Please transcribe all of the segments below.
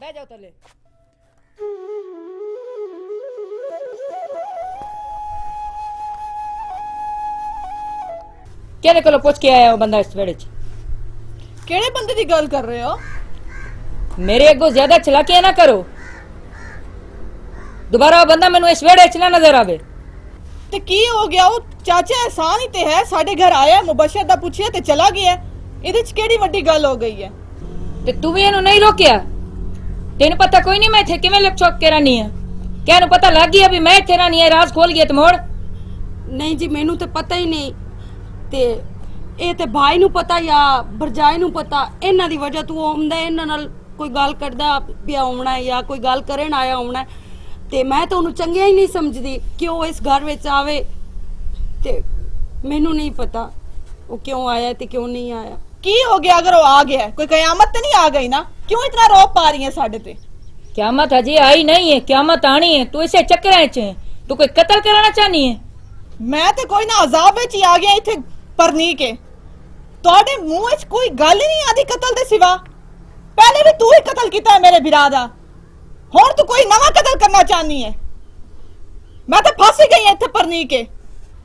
बह जाओ तले। केने कोलो पुछ के आया हो बंदा इस वेड़े च? केड़े बंदे दी गल कर रहे हो? मेरे अगो ज्यादा चलाकियां ना करो। दोबारा वो बंदा मैनू इस वेड़े च ना नजर आवे। ते की हो गया? वो चाचा एहसान ही ते है, साडे घर आया, मुबशर दा पुछिया ते चला गया। इहदे च केड़ी वड्डी गल हो गई है? ते तू भी इहनू नहीं रोकिया? तेन पता कोई नहीं मैं इत्थे किवें लुक छुप के रहनी है? क्या इहनू पता लग गया भी मैं इत्थे रहनी है? राज खोल गया ते मोड़। नहीं जी, मैनू तो पता ही नहीं। ते ਇਹ ਤੇ ਭਾਈ ਨੂੰ ਪਤਾ ਜਾਂ ਭਰਜਾਈ ਨੂੰ ਪਤਾ, ਇਹਨਾਂ ਦੀ ਵਜ੍ਹਾ ਤੋਂ ਆਉਂਦਾ, ਇਹਨਾਂ ਨਾਲ ਕੋਈ ਗੱਲ ਕਰਦਾ ਪਿਆ ਆਉਣਾ ਜਾਂ ਕੋਈ ਗੱਲ ਕਰਨ ਆਇਆ ਆਉਣਾ, ਤੇ ਮੈਂ ਤਾਂ ਉਹਨੂੰ ਚੰਗਿਆ ਹੀ ਨਹੀਂ ਸਮਝਦੀ ਕਿ ਉਹ ਇਸ ਘਰ ਵਿੱਚ ਆਵੇ। ਤੇ ਮੈਨੂੰ ਨਹੀਂ ਪਤਾ ਉਹ ਕਿਉਂ ਆਇਆ ਤੇ ਕਿਉਂ नहीं आया। की हो गया? अगर वो आ गया है, कोई कयामत तो नहीं आ गई ना? क्यों इतना रोप पा रही है साडे पे? क्यामत अजे आई नहीं है, क्यामत आनी है। तू इसे चक्कर च है, तू कोई कत्ल कराना चाहनी है? मैं तो कोई ना अजाब विच ही आ गया इथे परनी के। तोड़े मुंह च कोई गल ही नहीं आती कत्ल दे सिवा। पहले भी तू ही कत्ल कीता है मेरे बिरा दा, हुण तू कोई नवा कत्ल करना चाहनी है। मैं तो फस ही गई इथे परनी के।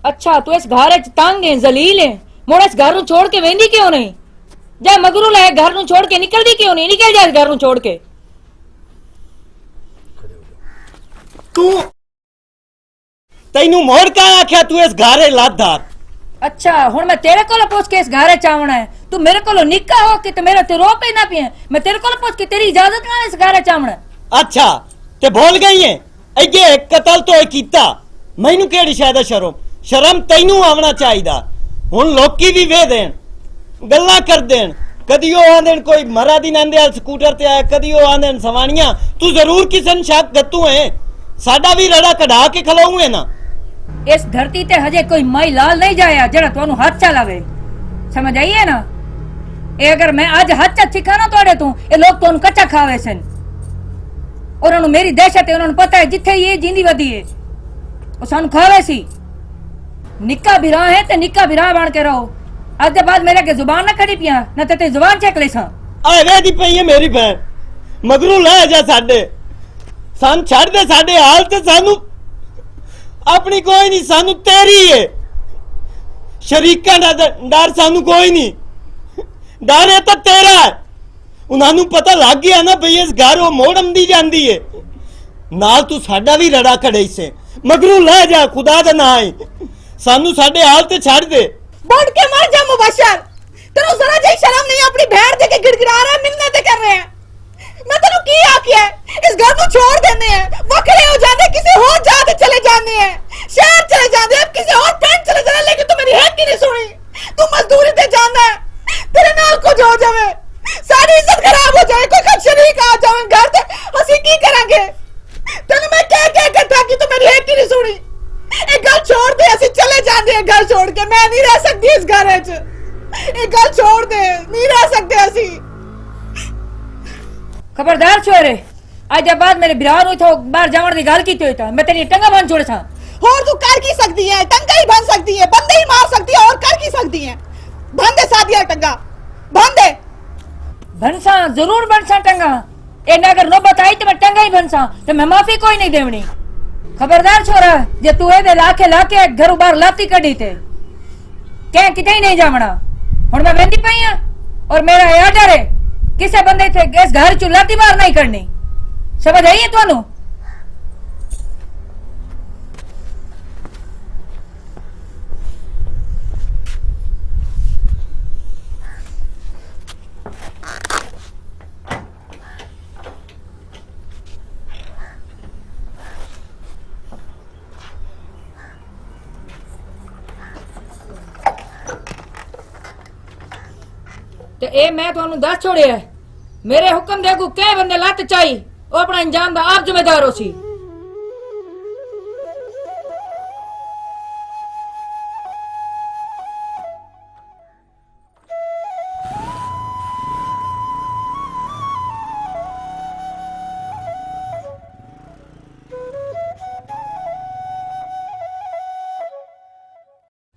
अच्छा तू इस घर च तंग है, जलील है, मुड़ इस घर नू छोड़ के वेंदी क्यों नहीं? जा मगरू ले घर नू छोड़ के निकलदी क्यों नहीं? निकल जा इस घर नू छोड़ के। तू तैनू मोड़ का आख्या तू इस घरे लाधार? अच्छा हुण मैं तेरे कोलो पूछ के इस घर च आवना है? तू मेरे कोलो निक्का हो के ते मेरे ते रो पे ना पिए? मैं तेरे कोलो पूछ के तेरी इजाजत नाल इस घर च आवना है? अच्छा ते भूल गई है अगे एक कतल तो कीता, मैनू केड़ी शायद शर्म शर्म तैनू आवना चाहिदा। हुण लोकी भी वे देन गल्लां कर देन, कदी ओ आंदेन कोई मरा दी नंदे स्कूटर ते आया, कदी ओ आंदेन सवानियां। तू जरूर किसी न शक गत्तू है, साडा भी रड़ा कढ़ा के खलाऊ है ना। इस धरती ते हजे कोई माई लाल नहीं जाया जड़ा तुहानू हाथ चलावे, समझ आई है ना? ए अगर मैं आज हाथ सिखा ना तोड़े तू ये लोग तुहानू कच्चा खावे सन। उन्होंने मेरी दहशत है, उन्होंने पता है जिथे ये जिंदी वधी है वो सानू खावे सी। निक्का बिरा है ते निक्का बिरा बन के रहो। आज के बाद मेरे के जुबान ना खड़ी पिया ना ते जुबान चेक ले सा। आए वेदी पई है मेरी बहन, मगरू ले जा साडे, सन छड़ दे साडे हाल ते सानू अपनी कोई नहीं, सानू तेरी है। शरीका दा डर सानू कोई नहीं, डर है तो तेरा है। उन्होंने पता लग गया ना भई इस घर वो मोड़ आंदी जांदी है, नाल तू साडा भी रड़ा खड़े से। मगरू ले जा खुदा दा ना है, सानू साडे हाल ते छड़ दे। बढ़ के मर जा मुबशर, तेरे जरा जी शर्म नहीं? अपनी भेड़ दे के गिड़गिड़ा रहा है, मिन्नतें कर रहे हैं। मैं तेनू की आख्या है इस घर को छोड़ देने हैं, वखरे हो जाने, किसी और जाते चले जाने हैं, शहर चले जाने, अब किसी और पिंड चले जाने। लेकिन तू मेरी है की नहीं सुनी? तू मजदूरी ते जाना है, तेरे नाल कुछ हो जावे, सारी इज्जत खराब हो जाए, कोई कल शरीक आ जावे घर ते, ਅਸੀਂ की करांगे? तेनू मैं कह कथा कि तू मेरी है की नहीं सुनी? एक गल छोड़ दे, ਅਸੀਂ चले जाने हैं घर छोड़ के। मैं नहीं रह सकती इस घर च, एक गल छोड़ दे, नहीं रह सकते ਅਸੀਂ। खबरदार छोरे, आज बाद मेरे बिरा नू इथों बाहर जावण दी गल कीती होई तां मैं तेरी टंगा बन छोड़ सा। और तू कर की सकती है? टंगा ही बन सकती है, बंदे ही मार सकती है, और कर की सकती है? बंदे सादिया टंगा बंदे भनसा जरूर बनसा टंगा। एने अगर नौबत आई तो मैं टंगा ही बनसा, तो मैं माफी कोई नहीं देवनी। खबरदार छोरा, जे तू ए लाके घर बाहर लाती कड़ी ते कह किते ही नहीं जावना। हुण मैं वेंदी पई हां और मेरा ये आर्डर है किसे बंदे थे इस घर चू लाती मार नहीं करनी। समझ आई है तुहानू? ते ए मैं तुहानू दस छोड़िया है, मेरे हुक्म दे अगू कई बंदे लत चाई वो अपना अंजाम दा आप जिम्मेदार हो सी।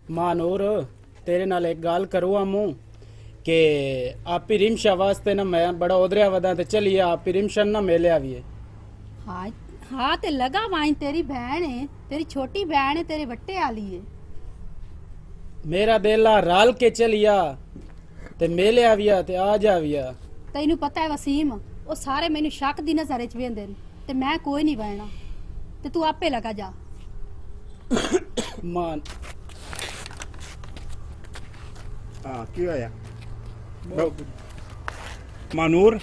मानूर तेरे नाल एक गल करूँ आमू, कि आपी रिमशा वास्ते ना मैं बड़ा उधरिया वदा ते चलिए आपी रिमशन ना मेले आविए। हाँ हाँ ते लगा वाइन तेरी बहन है, तेरी छोटी बहन है, तेरे वट्टे आली है। मेरा देला राल के चलिया ते मेले आविया ते आ जाविया। तैनू पता है वसीम, वो सारे मैनू शक दी नजर च वेंदे ने ते मैं कोई नहीं बहना, ते तू आपे लगा जा। मान हाँ की होया मानूर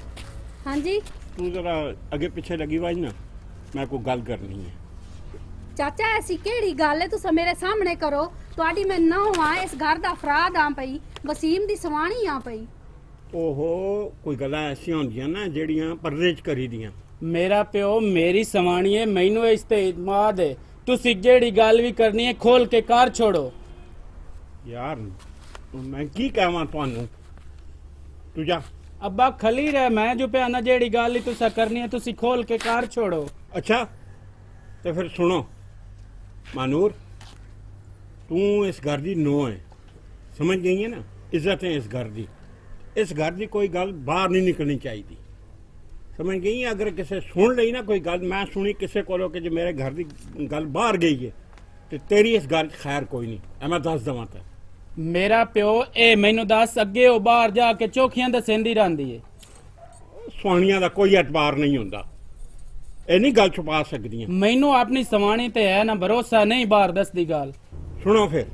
हाँ जी तू जरा अगे पीछे लगी वाज ना, मैं कोई गल करनी है। चाचा ऐसी केड़ी गल है, तुसा मेरे सामने करो। तुहाडी मैं नौ हां, इस घर दा अफराद आ पई, वसीम दी सवाणी आ पई। ओहो कोई गल्लां ऐसियां होंदियां ना जेड़ियां पर्दे च करी दियां। मेरा प्यो मेरी सवाणी है, मैनू इस ते इतमाद है। तुसी जेड़ी गल भी करनी है खोल के कार छोड़ो। यार मैं की कहवां तुहानू, तू जा। अब्बा खली रह, मैं जो पे आना जेड़ी गल ही तुसा करनी है तुसी खोल के कार छोड़ो। अच्छा तो फिर सुनो मानूर, तू इस घर दी नो है, समझ गई है ना, इज्जत है इस घर दी। इस घर दी कोई गल बाहर नहीं निकलनी चाहिए, समझ गई। अगर किसी सुन ली ना कोई गल, मैं सुनी किसी को कि जो मेरे घर की गल बाहर गई है तो तेरी इस गल खैर कोई नहीं, ए मैं दस दवा ते। मेरा प्यो ए मैनू दस अगे ओ बाहर जाके चौखियां दसेंदी रहिंदी है। सुहानियां दा कोई एतबार नहीं होंदा, ये नहीं गल छुपा सकदियां। मैनू अपनी सवाणी ते है ना भरोसा नहीं बाहर दस दी गल। सुनो फिर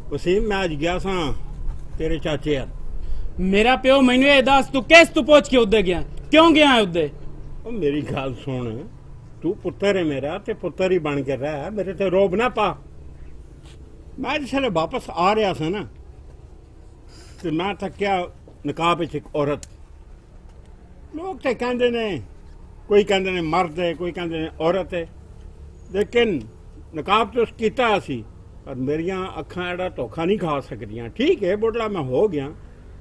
वसीम, मैं अज गया सा तेरे चाचे यार। मेरा प्यो मैनू ये दस तू किस तू पूछ के उदे गया, क्यों गया है उदे? ओ मेरी गल सुन, तू पुत्तर है मेरा ते पुत्तर ही बन के रह, मेरे ते रोब ना पा। मैं जिसले वापस आ रहा था ना तो मैं थक्या नकाब विच एक औरत। लोग तो कहते ने, कोई कहते ने मर्द है, कोई कहते ने औरत है, लेकिन नकाब तो कीता सी, पर मेरिया अखां एड़ा धोखा नहीं खा सकदियां। ठीक है बुढ़ला मैं हो गया,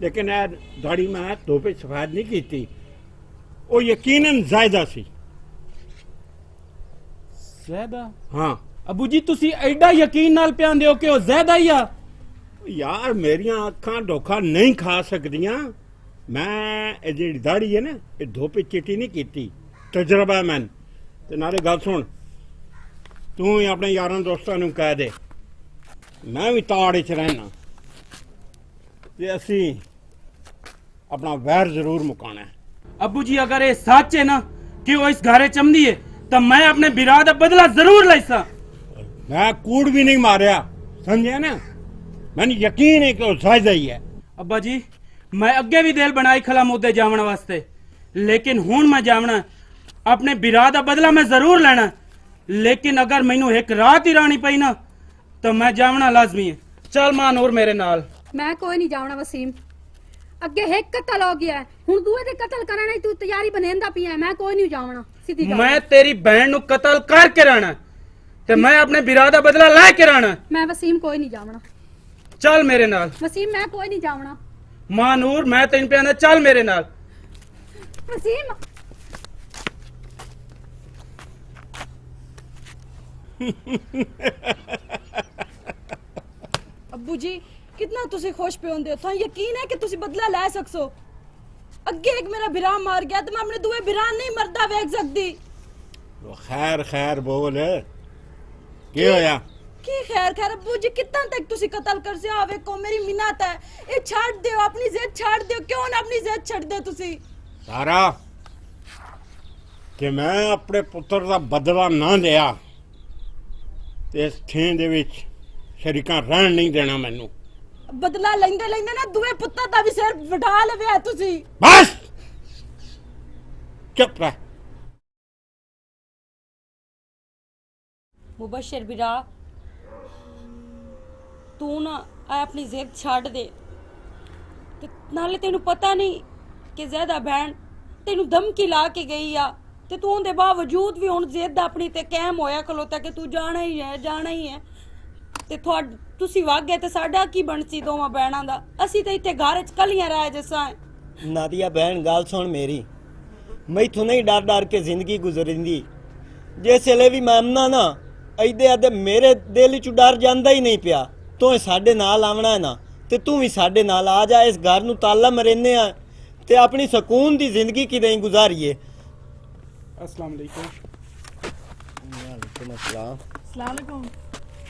लेकिन ए दाड़ी मैं धोपे सफेद नहीं की, वो यकीनन जायदा सी। ज़्यादा? हाँ अबू जी तुसी एडा यकीन नाल प्यांदे हो कि ओ ज़्यादा ही आ? यार मेरिया अखां धोखा नहीं खा सकदियां। मैं ये जी दाड़ी है ना, ये धोपे चिट्टी नहीं की, तजर्बा है मैन। ते नाले गल सुन, तू ही अपने यारां दोस्तां नूं कह दे मैं भी ताड़ च रहना, ते असी अपना वैर जरूर मुकाना है। अबू जी अगर ये सच है ना कि वो इस घरे चमदी है तो मैं अपने बिरा दा बदला जरूर लैसा। मैं कूड़ भी नहीं मारिया, समझे ना, मैंने यकीन है कि वो जायदा ही है। अब्बा जी मैं अगे भी दिल बनाई खला मुद्दे जावन वास्ते, लेकिन हुण मैं जावना अपने बिरा दा बदला मैं जरूर लेना। लेकिन अगर मैनू एक रात ही रानी पई ना तो मैं जावना लाजमी है। चल मां नूर मेरे नाल। मैं कोई नहीं जावना वसीम, अगे एक कत्ल हो गया है, हुण दूए दे कत्ल करने तू तैयारी बनेंदा पिया है। मैं कोई नहीं जावना, सीधी गल। मैं तेरी बहन नु कत्ल करके रहना ते मैं अपने बिरा दा बदला ले के रहना। मैं वसीम कोई नहीं जावना। चल मेरे नाल वसीम मैं कोई नहीं जावना। मां नूर मैं तेन पे आना, चल मेरे नाल। वसीम अब्बू जी कितना तुसी खुश पे होंदे हो, तुहां यकीन है कि तुसी बदला ले सकसो। अगे एक मेरा बिरा मार गया तो मैं अपने दूए बिरा नहीं मरदा वेख सकदी। तो खैर खैर बोल की होया? की खैर खैर अब्बू जी, कितना तक तुसी कत्ल कर से आवे को मेरी मिन्नत है, ये छाड़ दियो, अपनी जिद छाड़ दियो। क्यों ना अपनी जिद छड़ दे तुसी? सारा कि मैं अपने पुत्र का बदला ना लिया ते इस थें दे विच शरीकां रहन नहीं देना मैनू। बदला लेंदे लेंदे ना दूए पुत्तर दा भी सिर वढा लविया तुसी। बस चुप रह। मुबशर बिरा तू ना अपनी जिद छड़ दे, ते नाले तेनू पता नहीं कि ज़्यादा बहन तेनू धमकी ला के गई आ, ते तू उनदे बावजूद भी हुण जिद अपनी ते कायम होया खलोता कि तू जाना ही है, जाना ही है। ते तुसी वग गए ते साडा की बनसी दोवां बहनां दा? असी ते इत्थे घर च कलियां रह जैसा है। नादिया बहन गाल सुन मेरी, मैं इथों नहीं डर डर के जिंदगी गुजरिंदी। जिसले भी मैं आमना ना अदे अदे मेरे दिल च डर जांदा ही नहीं पिया। तो साडे नाल आवना है ना ਤੇ ਤੂੰ ਵੀ ਸਾਡੇ ਨਾਲ ਆ ਜਾ, ਇਸ ਘਰ ਨੂੰ ਤਾਲਾ ਮਰੇਨੇ ਆ ਤੇ ਆਪਣੀ ਸਕੂਨ ਦੀ ਜ਼ਿੰਦਗੀ ਕਿਦਾਂ ਗੁਜ਼ਾਰੀਏ। अस्सलाम वालेकुम। वालेकुम अस्सलाम। अस्सलाम वालेकुम।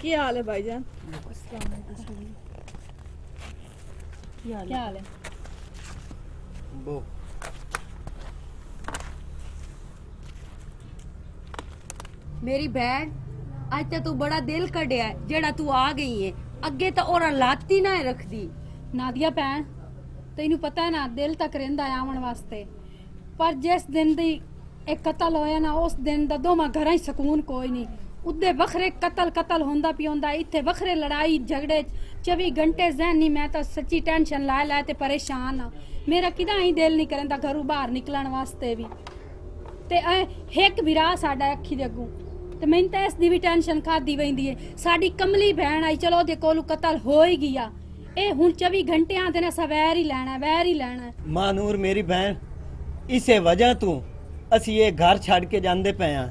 ਕੀ ਹਾਲ ਹੈ ਭਾਈਜਾਨ? ਕੀ ਹਾਲ ਹੈ? ਬੋ ਮੇਰੀ ਭੈਣ, ਅੱਜ ਤੇ ਤੂੰ ਬੜਾ ਦਿਲ ਕੱਢਿਆ ਹੈ, ਜਿਹੜਾ ਤੂੰ ਆ ਗਈ ਹੈ। ਅੱਗੇ ਤਾਂ ਔਰ ਲਾਤੀ ਨਾ ਰੱਖਦੀ। ਨਾਦੀਆ ਭੈਣ, ਤੈਨੂੰ ਪਤਾ ਹੈ ਨਾ ਦਿਲ ਤੱਕ ਰਹਿੰਦਾ ਆਉਣ ਵਾਸਤੇ, ਪਰ ਜਿਸ ਦਿਨ ਦੀ ਇਹ ਕਤਲ ਹੋਇਆ ਨਾ ਉਸ ਦਿਨ ਦਾ ਦੋਵਾਂ ਘਰਾਂ 'ਚ ਸਕੂਨ ਕੋਈ ਨਹੀਂ। ਉੱਦੇ ਵੱਖਰੇ ਕਤਲ ਹੁੰਦਾ ਪਿਉਂਦਾ, ਇੱਥੇ ਵੱਖਰੇ ਲੜਾਈ ਝਗੜੇ 24 ਘੰਟੇ ਜ਼ਹਿਨੀ। ਮੈਂ ਤਾਂ ਸੱਚੀ ਟੈਨਸ਼ਨ ਲੈ ਤੇ ਪਰੇਸ਼ਾਨ ਆ। ਮੇਰਾ ਕਿਦਾਂ ਹੀ ਦਿਲ ਨਹੀਂ ਕਰਦਾ ਘਰੋਂ ਬਾਹਰ ਨਿਕਲਣ ਵਾਸਤੇ ਵੀ। ਤੇ ਇੱਕ ਵਿਰਾ ਸਾਡਾ ਅੱਖੀ ਦੇ ਅੱਗੋਂ, ਤੇ ਮੈਨੂੰ ਤਾਂ ਇਸ ਦੀ ਵੀ ਟੈਨਸ਼ਨ ਖਾਦੀ ਵੈਂਦੀ ਏ। ਸਾਡੀ ਕਮਲੀ ਭੈਣ ਆਈ, ਚਲੋ ਉਹਦੇ ਕੋਲੋਂ ਕਤਲ ਹੋ ਹੀ ਗਿਆ। ਇਹ ਹੁਣ 24 ਘੰਟਿਆਂ ਦੇ ਨਾਲ ਵੈਰ ਹੀ ਲੈਣਾ। ਮਾਂ ਨੂਰ ਮੇਰੀ ਭੈਣ, ਇਸੇ ਵਜ੍ਹਾ ਤੋਂ ਅਸੀਂ ਇਹ ਘਰ ਛੱਡ ਕੇ ਜਾਂਦੇ ਪਏ ਆ।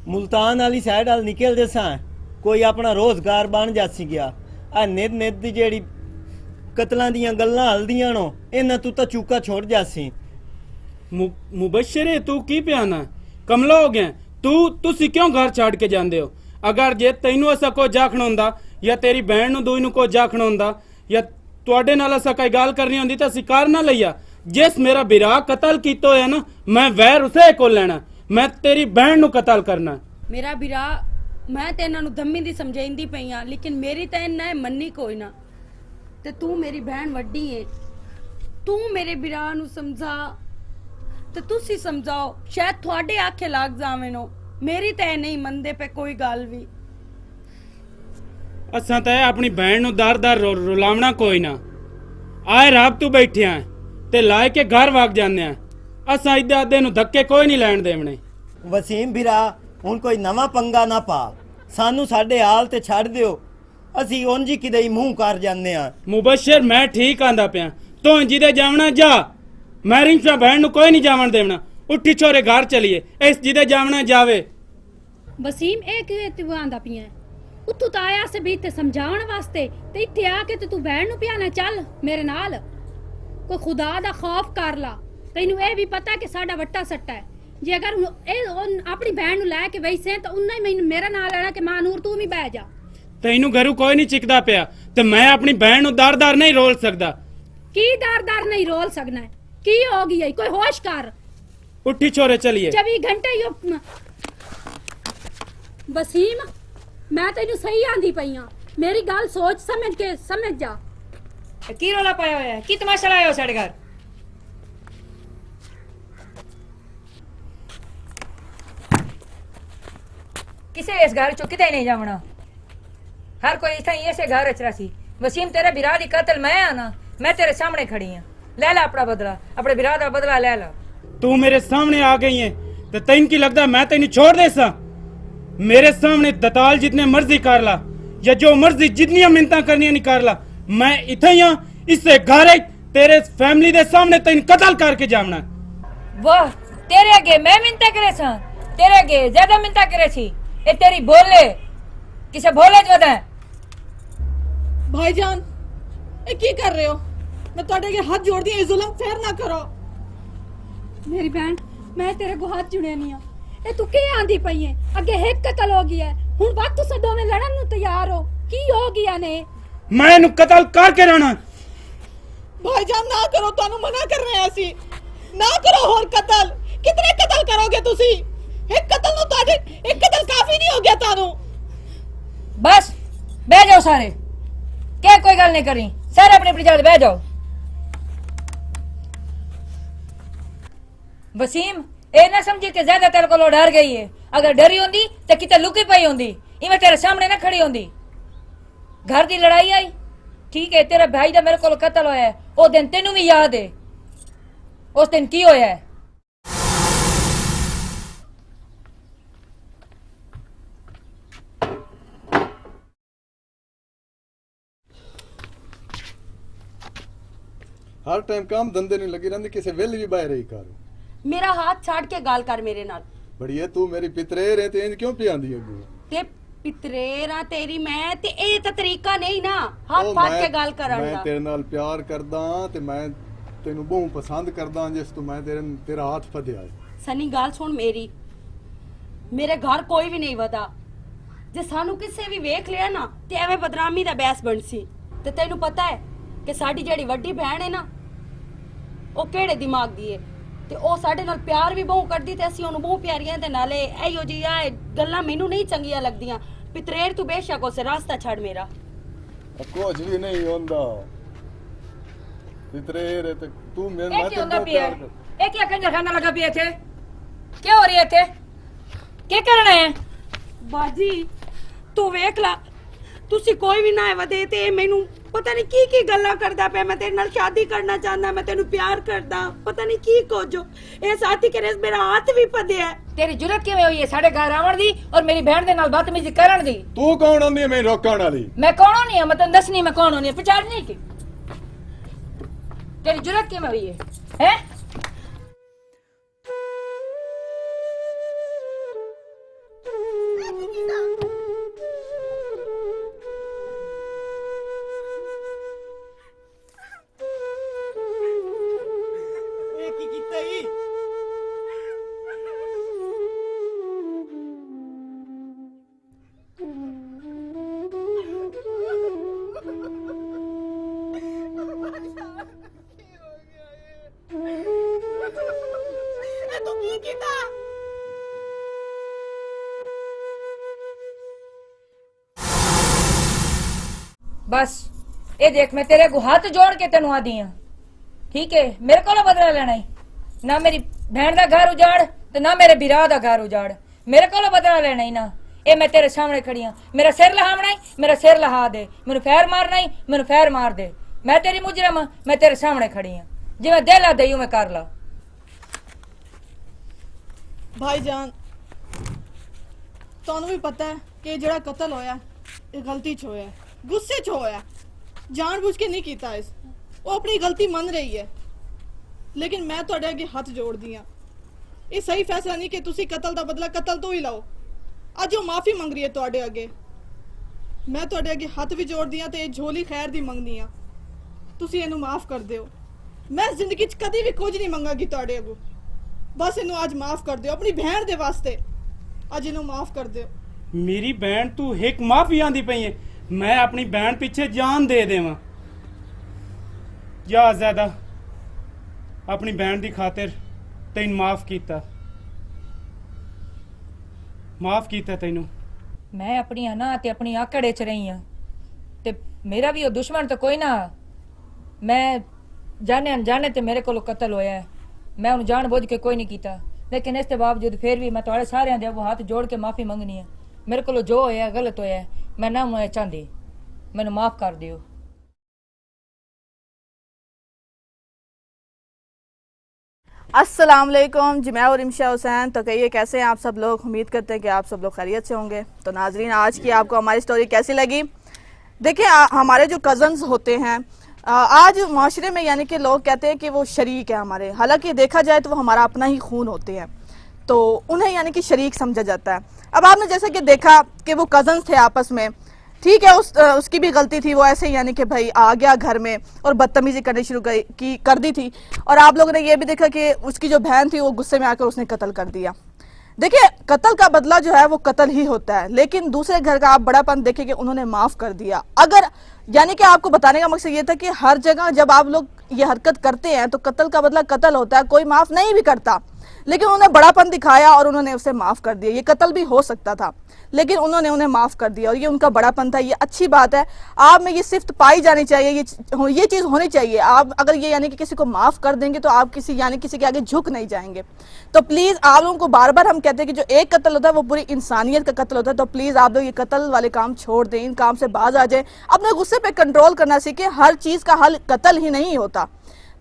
ਮੁਲਤਾਨ ਵਾਲੀ ਸਾਈਡ ਵੱਲ ਨਿਕਲਦੇ ਸਾਂ, ਕੋਈ ਆਪਣਾ ਰੋਜ਼ਗਾਰ ਬਣ ਜਾਸੀ ਗਿਆ। ਆ ਨਿਤ ਦੀ ਜਿਹੜੀ ਕਤਲਾਂ ਦੀਆਂ ਗੱਲਾਂ ਹਲਦੀਆਂ ਨੋ, ਇਹਨਾਂ ਤੂੰ ਤਾਂ ਚੂਕਾ ਛੋੜ ਜਾਸੀ। मुबशरे तू की पियाना कमला हो गया तुसी क्यों घर छाड़ के जांदे हो? अगर जे तैनू ऐसा कोई जाखना हुंदा या तेरी बहन नू दोई नू कोई जाखना हुंदा या तुहाडे नाल ऐसा कोई गल करनी हुंदी तां असीं कर ना लईया। जिस मेरा बिरा कतल कीता होया ना, मैं वैर उसे को लेना, मैं तेरी बहन नू कतल करना। ਮੇਰਾ ਵੀਰਾ, ਮੈਂ ਤੇ ਇਹਨਾਂ ਨੂੰ ਧੰਮੀ ਦੀ ਸਮਝਾਈਂਦੀ ਪਈ ਆ, ਲੇਕਿਨ ਮੇਰੀ ਤਾਂ ਇਹਨਾਂ ਨੇ ਮੰਨੀ ਕੋਈ ਨਾ। ਤੇ ਤੂੰ ਮੇਰੀ ਭੈਣ ਵੱਡੀ ਏ, ਤੂੰ ਮੇਰੇ ਵੀਰਾ ਨੂੰ ਸਮਝਾ ਤੇ ਤੁਸੀਂ ਸਮਝਾਓ। ਸ਼ਾਇਦ ਤੁਹਾਡੇ ਆਖੇ ਲੱਗ ਜਾਵੇਂ ਨੋ, ਮੇਰੀ ਤਾਂ ਨਹੀਂ ਮੰਨਦੇ ਪਏ ਕੋਈ ਗੱਲ ਵੀ। असा तो अपनी बहन नू दर रुलावना कोई ना। आए रात तू बैठे हैं ते लाए के घर वाग जाने हैं। असा इधे अद्धे नू धक्के कोई नहीं लैण देवने। ਵਸੀਮ ਵੀਰਾ, ਹੁਣ ਕੋਈ ਨਵਾਂ ਪੰਗਾ ਨਾ ਪਾ, ਸਾਨੂੰ ਸਾਡੇ ਹਾਲ ਤੇ ਛੱਡ ਦਿਓ। ਅਸੀਂ ਉਂਝ ਹੀ ਕਿਤੇ ਮੂੰਹ ਕਰ ਜਾਂਦੇ ਆ। मुबशर मैं ठीक आंदा पिया, तो जिदे जावना जा, मैं रिंसा बहन नू कोई नहीं जावन देवना। उठी छोरे घर चलिए, इस जिदे जावना जावे। ਵਸੀਮ, ਇਹ ਕਿਵੇਂ ਤੂੰ ਆਂਦਾ ਪਿਆ? ਉੱਥੋਂ ਤਾਂ ਆਇਆ ਸੀ ਵੀ ਤੇ ਸਮਝਾਉਣ ਵਾਸਤੇ, ਤੇ ਇੱਥੇ ਆ ਕੇ ਤੇ ਤੂੰ ਭੈਣ ਨੂੰ ਪਿਆਣਾ। ਚੱਲ ਮੇਰੇ ਨਾਲ, ਕੋਈ ਖੁਦਾ ਦਾ ਖੌਫ ਕਰ ਲਾ। ਤੈਨੂੰ ਇਹ ਵੀ ਪਤਾ ਕਿ ਸਾਡਾ ਵੱਟਾ ਸੱਟਾ ਹੈ। ਜੇ ਅਗਰ ਇਹ ਆਪਣੀ ਭੈਣ ਨੂੰ ਲੈ ਕੇ ਵੈਸੇ ਤਾਂ ਉਹਨਾਂ ਹੀ ਮੈਨੂੰ ਮੇਰਾ ਨਾਂ ਲੈਣਾ ਕਿ ਮਾਂ ਨੂਰ ਤੂੰ ਵੀ ਬਹਿ ਜਾ। ਤੈਨੂੰ ਘਰੋਂ ਕੋਈ ਨਹੀਂ ਚਿਕਦਾ ਪਿਆ ਤੇ ਮੈਂ ਆਪਣੀ ਭੈਣ ਨੂੰ ਦਰ ਨਹੀਂ ਰੋਲ ਸਕਦਾ। ਕੀ ਦਰ ਨਹੀਂ ਰੋਲ ਸਕਣਾ? ਕੀ ਹੋ ਗਈ ਹੈ? ਕੋਈ ਹੋਸ਼ ਕਰ। उठी छोरे चलिए। 24 घंटे यो वसीम, मैं तेनू सही आंदी पई हां, मेरी गल सोच समझ जा। की रोला पाया होया है? की तमाशा लाया हो साढ़े घर? किसे इस घर चो किते नहीं जावना। हर कोई इस ऐसे घर रच रहा सी। वसीम, तेरे बिरा दी कत्ल मैं आना, मैं तेरे सामने खड़ी हां। ले ला अपना बदला, अपने बिरा दा बदला ले ला। तू मेरे सामने आ गई है तो तैन की लगता मैं तेन छोड़ दे सा? मेरे सामने दताल जितने मर्जी कर ला या जो मर्जी जितनी मिन्नतां करनी कर ला, मैं इथे ही हाँ। इससे घर तेरे फैमिली दे सामने तेन कत्ल करके जावना। वाह, तेरे अगे मैं मिन्नता करे सा, तेरे अगे ज्यादा मिन्नता करे सी। ए तेरी बोले किसे बोले च वदा है। भाईजान, ये की कर रहे हो? मैं ਤੁਹਾਡੇ ਅੱਗੇ ਹੱਥ ਜੋੜਦੀ ਹਾਂ, ਇਹ ਜ਼ੁਲਮ ਫੇਰ ਨਾ ਕਰੋ। मेरी बहन, मैं तेरे को हाथ जुड़े नहीं आ। ए तू के आंदी पई है? अगे एक कत्ल हो गया है, हुन बात तुस दोवें लड़न नु तैयार हो। की हो गया ने? मैं इन्हू कत्ल करके रहना। भाईजान ना करो, ਤੁਹਾਨੂੰ ਮਨਾ ਕਰ ਰਹੇ ਅਸੀਂ। ਨਾ ਕਰੋ ਹੋਰ ਕਤਲ। ਕਿਤਨੇ ਕਤਲ ਕਰੋਗੇ ਤੁਸੀਂ? ਇੱਕ ਕਤਲ ਨੂੰ ਤੁਹਾਡੇ ਇੱਕ ਕਤਲ ਕਾਫੀ ਨਹੀਂ ਹੋ ਗਿਆ ਤੁਹਾਨੂੰ? बस बह जाओ सारे, क्या कोई गल नहीं करी। सारे अपनी अपनी जगह बह जाओ। वसीम, ए ना समझी कि ज्यादा तेरे को डर गई है। अगर डरी होंदी तो किते लुकी पई होंदी, इवें तेरे सामने ना खड़ी होंदी। घर दी लड़ाई आई, ठीक है, तेरा भाई दा मेरे को कत्ल होया है, ओ दिन तेनू भी याद है। उस दिन की होया है? हर टाइम काम धंधे नहीं लगी रहंदी, किसे वेले भी बाहर ही करो। ਮੇਰਾ ਹੱਥ ਛੱਡ ਕੇ ਗੱਲ ਕਰ ਮੇਰੇ ਨਾਲ। बढ़िया, तू मेरी पितरे रे ते इंज क्यों पियांदी अगू? ਤੇ ਪਿਤਰੇਰਾ ਤੇਰੀ ਮੈਂ ਤੇ ਇਹ ਤਾਂ ਤਰੀਕਾ ਨਹੀਂ ਨਾ ਹੱਥ ਉਹ ਫੜ ਕੇ ਗੱਲ ਕਰਨ ਮੈਂ ਦਾ। ਤੇਰੇ ਨਾਲ ਪਿਆਰ ਕਰਦਾ ਤੇ ਮੈਂ ਤੈਨੂੰ ਬਹੁਤ ਪਸੰਦ ਕਰਦਾ ਜਿਸ ਤੋਂ ਮੈਂ ਤੇਰਾ ਹੱਥ ਫੜਿਆ ਹੈ। ਸਨੀ ਗੱਲ ਸੁਣ ਮੇਰੀ, ਮੇਰੇ ਘਰ ਕੋਈ ਵੀ ਨਹੀਂ ਵਦਾ। ਜੇ ਸਾਨੂੰ ਕਿਸੇ ਵੀ ਵੇਖ ਲਿਆ ਨਾ ਤੇ ਐਵੇਂ ਬਦਨਾਮੀ ਦਾ ਬੈਸ ਬਣਸੀ। ਤੇ ਤੈਨੂੰ ਪਤਾ ਹੈ ਕਿ ਸਾਡੀ ਜਿਹੜੀ ਵੱਡੀ ਭੈਣ ਹੈ ਨਾ ਉਹ ਕਿਹੜੇ ਦਿਮਾਗ ਦੀ ਹੈ ਤੇ ਉਹ ਸਾਡੇ ਨਾਲ ਪਿਆਰ ਵੀ ਬਹੁਤ ਕਰਦੀ ਤੇ ਅਸੀਂ ਉਹਨੂੰ ਬਹੁਤ ਪਿਆਰੀਆਂ ਤੇ ਨਾਲੇ ਇਹੋ ਜਿਹੀਆਂ ਗੱਲਾਂ ਮੈਨੂੰ ਨਹੀਂ ਚੰਗੀਆਂ ਲੱਗਦੀਆਂ। ਪਿਤਰੇਰ ਤੂੰ ਬੇਸ਼ੱਕ ਉਸੇ ਰਾਸਤਾ ਛੱਡ ਮੇਰਾ। ਕੁਝ ਵੀ ਨਹੀਂ ਹੁੰਦਾ ਇਤਰੇ ਤੇ ਤੂੰ ਮੈਂ ਇਹ ਕੀ ਹੁੰਦਾ ਤੈਨੂੰ ਪਿਆ ਪਿਆਰ ਕਰ ਇਹ ਕੀ ਕੰਜਰਖਾਨਾ ਲਗਾ ਪਿਆ ਇੱਥੇ ਕੀ ਹੋ ਰਹੀ ਹੈ ਇੱਥੇ ਕੀ ਕਰਨਾ ਹੈ ਬਾਜੀ ਤੂੰ ਵੇਖ ਲਾ, ਤੁਸੀਂ ਕੋਈ ਵੀ ਨਾ ਹੈ ਵਦੇ ਤੇ ਇਹ ਮੈਨੂੰ ਪਤਾ ਨਹੀਂ ਕੀ ਕੀ ਗੱਲਾਂ ਕਰਦਾ ਪਿਆ। ਮੈਂ ਤੇਰੇ ਨਾਲ ਸ਼ਾਦੀ ਕਰਨਾ ਚਾਹੁੰਦਾ, ਮੈਂ ਤੈਨੂੰ ਪਿਆਰ ਕਰਦਾ, ਪਤਾ ਨਹੀਂ ਕੀ ਕੋਜੋ ਇਹ ਸਾਥੀ ਕਰੇ ਮੇਰਾ ਹੱਥ ਵੀ ਫਦਿਆ। ਤੇਰੀ ਜੁਰਤ ਕਿਵੇਂ ਹੋਈ ਹੈ ਸਾਡੇ ਘਰ ਆਉਣ ਦੀ ਔਰ ਮੇਰੀ ਭੈਣ ਦੇ ਨਾਲ ਬਦਤਮੀਜ਼ੀ ਕਰਨ ਦੀ? ਤੂੰ ਕੌਣ ਹੁੰਦੀ ਹੈ ਮੈਨੂੰ ਰੋਕਣ ਵਾਲੀ? ਮੈਂ ਕੌਣ ਨਹੀਂ ਹਾਂ, ਮੈਂ ਤੈਨੂੰ ਦੱਸਣੀ ਮੈਂ ਕੌਣ ਨਹੀਂ ਪਛਾਣ ਨਹੀਂ ਕੀ ਤੇਰੀ ਜੁਰਤ ਕਿਵੇਂ ਹੋਈ ਹੈ ਹੈ? ਇਹ ਕੀ ਕੀਤਾ ਈ? ਤੂੰ ਕੀ ਕੀਤਾ? बस ये देख मैं तेरे को हाथ जोड़ के तेन आदी हाँ ठीक है मेरे को बदला लेना ही ना मेरी बहन का घर उजाड़ तो ना मेरे बिरा का घर उजाड़ मेरे को बदला लेना ही ना ये मैं तेरे सामने खड़ी हाँ मेरा सिर लहावना ही मेरा सिर लहा दे मैनू फैर मारना ही मैनू फैर मार दे मैं तेरी मुजरम हाँ मैं तेरे सामने खड़ी हाँ जिवें दे ला दई मैं कर ला। भाईजान ਤੁਹਾਨੂੰ ਵੀ ਪਤਾ ਹੈ ਕਿ ਜਿਹੜਾ ਕਤਲ ਹੋਇਆ ਇਹ ਗਲਤੀ ਚ ਹੋਇਆ, ਗੁੱਸੇ ਚ ਹੋਇਆ, ਜਾਣਬੁੱਝ ਕੇ ਨਹੀਂ ਕੀਤਾ। ਇਸ ਉਹ ਆਪਣੀ ਗਲਤੀ ਮੰਨ ਰਹੀ ਹੈ, ਲੇਕਿਨ ਮੈਂ ਤੁਹਾਡੇ ਅੱਗੇ ਹੱਥ ਜੋੜਦੀ ਹਾਂ। ਇਹ ਸਹੀ ਫੈਸਲਾ ਨਹੀਂ ਕਿ ਤੁਸੀਂ ਕਤਲ ਦਾ ਬਦਲਾ ਕਤਲ ਤੋਂ ਹੀ ਲਓ। ਅੱਜ ਉਹ ਮਾਫੀ ਮੰਗ ਰਹੀ ਹੈ ਤੁਹਾਡੇ ਅੱਗੇ, ਮੈਂ ਤੁਹਾਡੇ ਅੱਗੇ ਹੱਥ ਵੀ ਜੋੜਦੀ ਹਾਂ ਤੇ ਇਹ ਝੋਲੀ ਖੈਰ ਦੀ ਮੰਗਦੀ ਹਾਂ। ਤੁਸੀਂ ਇਹਨੂੰ ਮਾਫ ਕਰ ਦਿਓ। ਮੈਂ ਜ਼ਿੰਦਗੀ 'ਚ ਕਦੀ ਵੀ ਕੁਝ ਨਹੀਂ ਮੰਗਾਂਗੀ ਤੁਹਾਡੇ ਅੱਗੋਂ। ਬਸ ਇਹਨੂੰ ਅੱਜ ਮਾਫ ਕਰ ਦਿਓ ਆਪਣੀ ਭੈਣ ਦੇ ਵਾਸਤੇ। ਅੱਜ ਇਹਨੂੰ ਮਾਫ ਕਰ ਦਿਓ। ਮੇਰੀ ਭੈਣ ਤੂੰ ਇੱਕ ਮਾਫੀ ਆਂਦੀ ਪਈ ਹੈ ਮੈਂ ਆਪਣੀ ਭੈਣ ਪਿੱਛੇ ਜਾਨ ਦੇ ਦੇਵਾਂ ਜਾਂ ਜ਼ਿਆਦਾ ਆਪਣੀ ਭੈਣ ਦੀ ਖਾਤਰ ਤੈਨੂੰ ਮਾਫ ਕੀਤਾ ਤੈਨੂੰ। मैं अपनी ना ते अपनी आकड़े च रही हाँ ते मेरा भी वो दुश्मन तो कोई ना। मैं जाने अनजाने ते मेरे को कत्ल होया है मैं उन्हें जान बुझ के कोई नहीं किया लेकिन इसके बावजूद फिर भी मैं थोड़े सारे दे वो हाथ जोड़ के माफी मंगनी है। मेरे को जो होया गलत होया है मैं ना होना चाहती मैनू माफ कर दियो। अस्सलाम वालेकुम जी, मैं और इमशा हुसैन। तो कहिए कैसे हैं आप सब लोग? उम्मीद करते हैं कि आप सब लोग खैरियत से होंगे। तो नाजरीन आज की आपको हमारी स्टोरी कैसी लगी? देखिए हमारे जो कज़न्स होते हैं आज माशरे में यानी कि लोग कहते हैं कि वो शरीक है हमारे, हालांकि देखा जाए तो वो हमारा अपना ही खून होते हैं तो उन्हें यानी कि शरीक समझा जाता है। अब आपने जैसे कि देखा कि वो कज़न्स थे आपस में, ठीक है उसकी भी गलती थी, वो ऐसे यानी कि भाई आ गया घर में और बदतमीजी करनी शुरू कर दी थी। और आप लोगों ने ये भी देखा कि उसकी जो बहन थी वो गुस्से में आकर उसने कत्ल कर दिया। देखिए कत्ल का बदला जो है वो कत्ल ही होता है, लेकिन दूसरे घर का आप बड़ापन देखें कि उन्होंने माफ कर दिया। अगर यानी कि आपको बताने का मकसद ये था कि हर जगह जब आप लोग ये हरकत करते हैं तो कत्ल का बदला कत्ल होता है, कोई माफ नहीं भी करता, लेकिन उन्होंने बड़ापन दिखाया और उन्होंने उसे माफ कर दिया। ये कत्ल भी हो सकता था लेकिन उन्होंने उन्हें माफ कर दिया और ये उनका बड़ापन था, ये अच्छी बात है। आप में ये सिफ्त पाई जानी चाहिए, ये चीज़ होनी चाहिए। आप अगर ये यानी कि किसी को माफ कर देंगे तो आप किसी के आगे झुक नहीं जाएंगे। तो प्लीज़ आप लोगों को बार बार हम कहते हैं कि जो एक कत्ल होता है वो पूरी इंसानियत का कत्ल होता है। तो प्लीज़ आप लोग ये कत्ल वाले काम छोड़ दें, इन काम से बाज आ जाएं, अपने गुस्से पे कंट्रोल करना सीखें। हर चीज़ का हल कत्ल ही नहीं होता।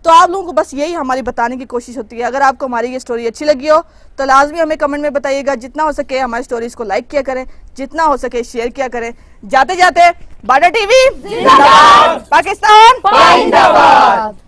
तो आप लोगों को बस यही हमारी बताने की कोशिश होती है। अगर आपको हमारी ये स्टोरी अच्छी लगी हो तो लाजमी हमें कमेंट में बताइएगा। जितना हो सके हमारी स्टोरीज को लाइक किया करें, जितना हो सके शेयर किया करें। जाते जाते बाडा टीवी जिंदाबाद, पाकिस्तान जिंदाबाद।